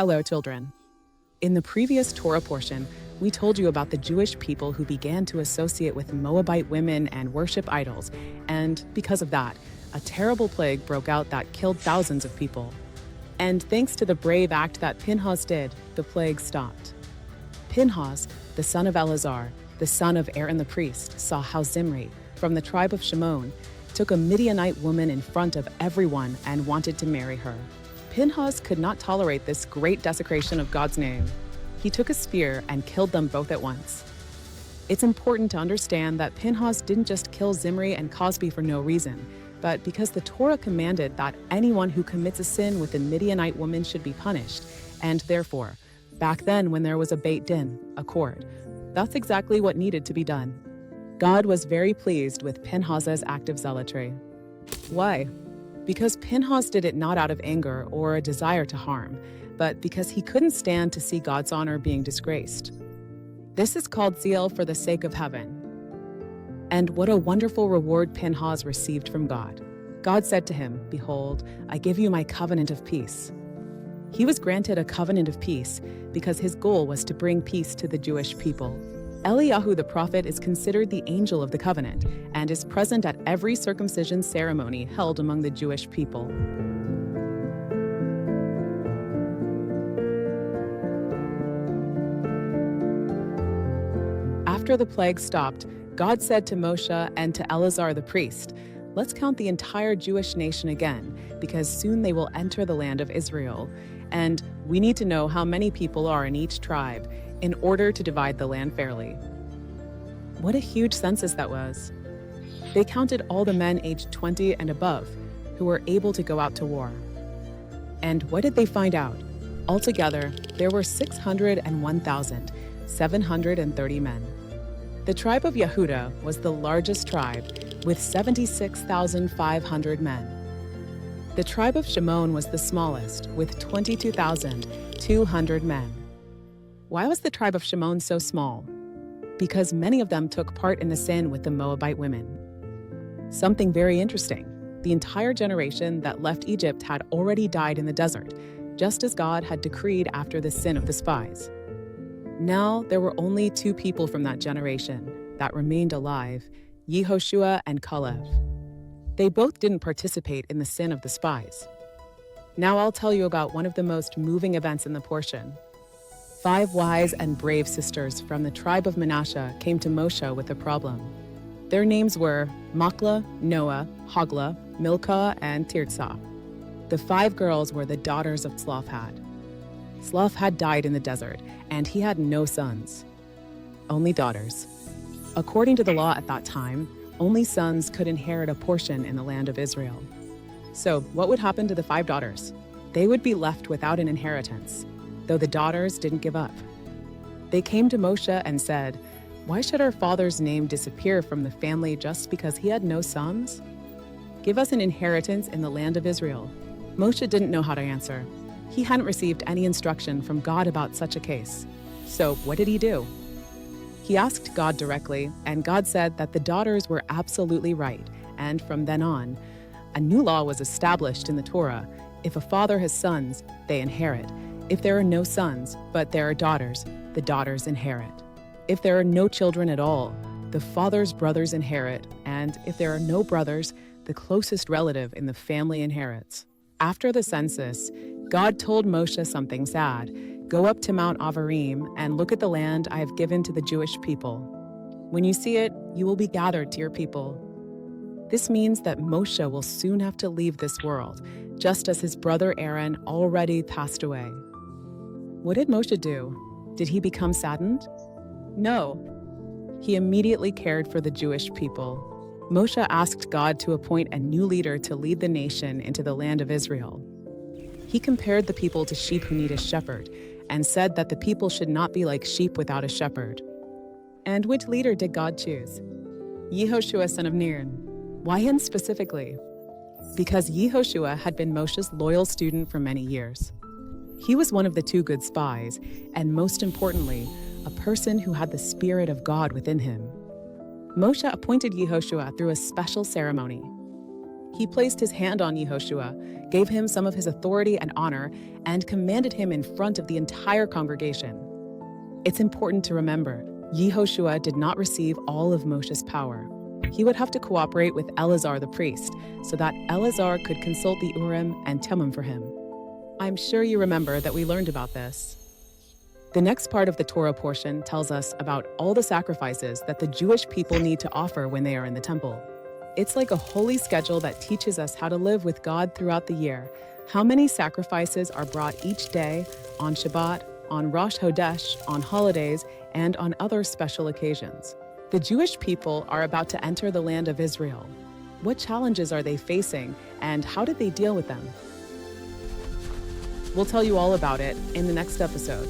Hello, children. In the previous Torah portion, we told you about the Jewish people who began to associate with Moabite women and worship idols, and because of that, a terrible plague broke out that killed thousands of people. And thanks to the brave act that Pinhas did, the plague stopped. Pinhas, the son of Eleazar, the son of Aaron the priest, saw how Zimri, from the tribe of Shimon, took a Midianite woman in front of everyone and wanted to marry her. Pinhas could not tolerate this great desecration of God's name. He took a spear and killed them both at once. It's important to understand that Pinhas didn't just kill Zimri and Cozbi for no reason, but because the Torah commanded that anyone who commits a sin with a Midianite woman should be punished, and therefore, back then when there was a Beit Din, a court, that's exactly what needed to be done. God was very pleased with Pinhas's act of zealotry. Why? Because Pinhas did it not out of anger or a desire to harm, but because he couldn't stand to see God's honor being disgraced. This is called zeal for the sake of heaven. And what a wonderful reward Pinhas received from God. God said to him, "Behold, I give you my covenant of peace." He was granted a covenant of peace because his goal was to bring peace to the Jewish people. Eliyahu the prophet is considered the angel of the covenant and is present at every circumcision ceremony held among the Jewish people. After the plague stopped, God said to Moshe and to Eleazar the priest, "Let's count the entire Jewish nation again, because soon they will enter the land of Israel, and we need to know how many people are in each tribe in order to divide the land fairly." What a huge census that was. They counted all the men aged 20 and above who were able to go out to war. And what did they find out? Altogether, there were 601,730 men. The tribe of Yehuda was the largest tribe with 76,500 men. The tribe of Shimon was the smallest with 22,200 men. Why was the tribe of Shimon so small? Because many of them took part in the sin with the Moabite women. Something very interesting. The entire generation that left Egypt had already died in the desert, just as God had decreed after the sin of the spies. Now there were only two people from that generation that remained alive, Yehoshua and Caleb. They both didn't participate in the sin of the spies. Now I'll tell you about one of the most moving events in the portion. 5 wise and brave sisters from the tribe of Manasseh came to Moshe with a problem. Their names were Machlah, Noah, Hoglah, Milcah, and Tirzah. The 5 girls were the daughters of Zelophehad. Zelophehad died in the desert, and he had no sons, only daughters. According to the law at that time, only sons could inherit a portion in the land of Israel. So what would happen to the 5 daughters? They would be left without an inheritance, though the daughters didn't give up. They came to Moshe and said, "Why should our father's name disappear from the family just because he had no sons? Give us an inheritance in the land of Israel." Moshe didn't know how to answer. He hadn't received any instruction from God about such a case. So what did he do? He asked God directly, and God said that the daughters were absolutely right, and from then on, a new law was established in the Torah. If a father has sons, they inherit. If there are no sons, but there are daughters, the daughters inherit. If there are no children at all, the father's brothers inherit, and if there are no brothers, the closest relative in the family inherits. After the census, God told Moshe something sad. "Go up to Mount Avarim and look at the land I have given to the Jewish people. When you see it, you will be gathered to your people." This means that Moshe will soon have to leave this world, just as his brother Aaron already passed away. What did Moshe do? Did he become saddened? No. He immediately cared for the Jewish people. Moshe asked God to appoint a new leader to lead the nation into the land of Israel. He compared the people to sheep who need a shepherd, and said that the people should not be like sheep without a shepherd. And which leader did God choose? Yehoshua, son of Nun. Why him specifically? Because Yehoshua had been Moshe's loyal student for many years. He was one of the 2 good spies, and most importantly, a person who had the Spirit of God within him. Moshe appointed Yehoshua through a special ceremony. He placed his hand on Yehoshua, gave him some of his authority and honor, and commanded him in front of the entire congregation. It's important to remember, Yehoshua did not receive all of Moshe's power. He would have to cooperate with Eleazar the priest, so that Eleazar could consult the Urim and Thummim for him. I'm sure you remember that we learned about this. The next part of the Torah portion tells us about all the sacrifices that the Jewish people need to offer when they are in the temple. It's like a holy schedule that teaches us how to live with God throughout the year. How many sacrifices are brought each day, on Shabbat, on Rosh Hodesh, on holidays, and on other special occasions. The Jewish people are about to enter the land of Israel. What challenges are they facing, and how did they deal with them? We'll tell you all about it in the next episode.